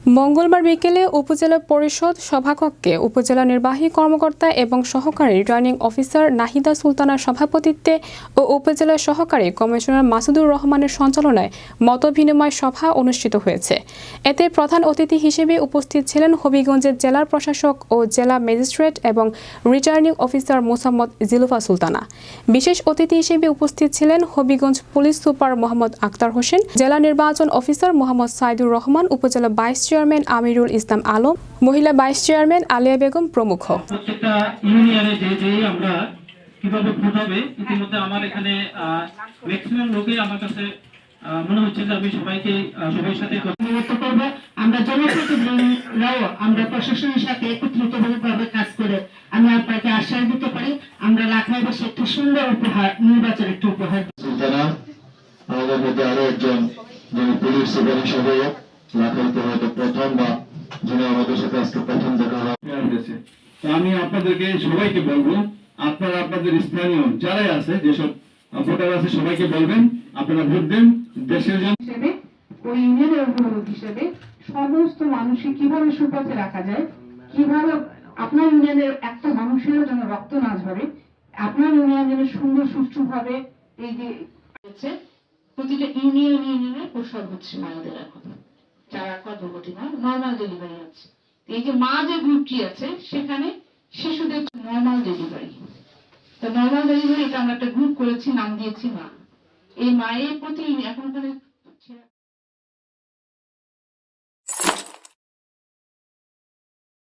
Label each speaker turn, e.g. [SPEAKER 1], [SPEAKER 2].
[SPEAKER 1] মঙ্গলবার বিকেলে উপজেলা পরিষদ সভাকক্ষে উপজেলা নির্বাহী কর্মকর্তা এবং সহকারী রিটার্নিং অফিসার নাহিদা সুলতানার সভাপতিত্বে ও উপজেলা সহকারী কমিশনার মাসুদুর রহমানের সঞ্চালনায় মতবিনিময় সভা অনুষ্ঠিত হয়েছে। এতে প্রধান অতিথি হিসেবে উপস্থিত ছিলেন হবিগঞ্জের জেলার প্রশাসক ও জেলা ম্যাজিস্ট্রেট এবং রিটার্নিং অফিসার মোসাম্মদ জিলুফা সুলতানা। বিশেষ অতিথি হিসেবে উপস্থিত ছিলেন হবিগঞ্জ পুলিশ সুপার মোহাম্মদ আক্তার হোসেন, জেলা নির্বাচন অফিসার মোহাম্মদ সাইদুর রহমান, উপজেলা ভাইস চেয়ারম্যান আমিরুল ইসলাম আলম, মহিলা ভাইস চেয়ারম্যান আলিয়া বেগম প্রমুখ।
[SPEAKER 2] প্রত্যেকটা ইউনিয়নে যে আমরা কিভাবে ভোট হবে, ইতিমধ্যে আমার এখানে ম্যাক্সিমাম লোকই আমার কাছে মনে হচ্ছে যে আমি সবার সাথে কথা করব। আমরা জনপ্রতিনিধিরাও আমরা প্রশাসনের সাথে একত্রিতভাবে কাজ করে আমি আপনাকে আশ্বাস দিতে পারি আমরা লাখাই বসে একটি সুন্দর উপহার, নির্বাচন একটি উপহার। সুলতানা আমাদের মধ্যে আরো একজন যিনি পুলিশ সুপার হিসেবে লাখাইতে হয়তো প্রথম বা যিনি আমাদের সাথে আজকে প্রথম দেখা হয়েছে। আমি আপনাদেরকে সবাইকে বলবো, আপনারা আপনাদের স্থানীয় যারাই আছে, যেসব ভোটার আছে সবাইকে বলবেন আপনারা ভোট দেন দেশের জন্য।
[SPEAKER 3] ওই ইউনিয়নের অভিভাবক হিসেবে সমস্ত মানুষকে কিভাবে সুপথে রাখা যায়, কিভাবে আপনার ইউনিয়নের একটা মানুষের জন্য রক্ত না ঝরে, আপনার ইউনিয়ন যেন সুন্দর সুষ্ঠুভাবে এই যে প্রতিটা ইউনিয়নে প্রসব হচ্ছে মায়েদের এখন যারা গর্ভবতী না, নর্মাল ডেলিভারি আছে। এই যে মা যে গ্রুপটি আছে সেখানে শিশুদের নর্মাল ডেলিভারি, তো নর্মাল ডেলিভারি এটা আমরা একটা গ্রুপ করেছি, নাম দিয়েছি মা। এই মায়ের প্রতি এখনকার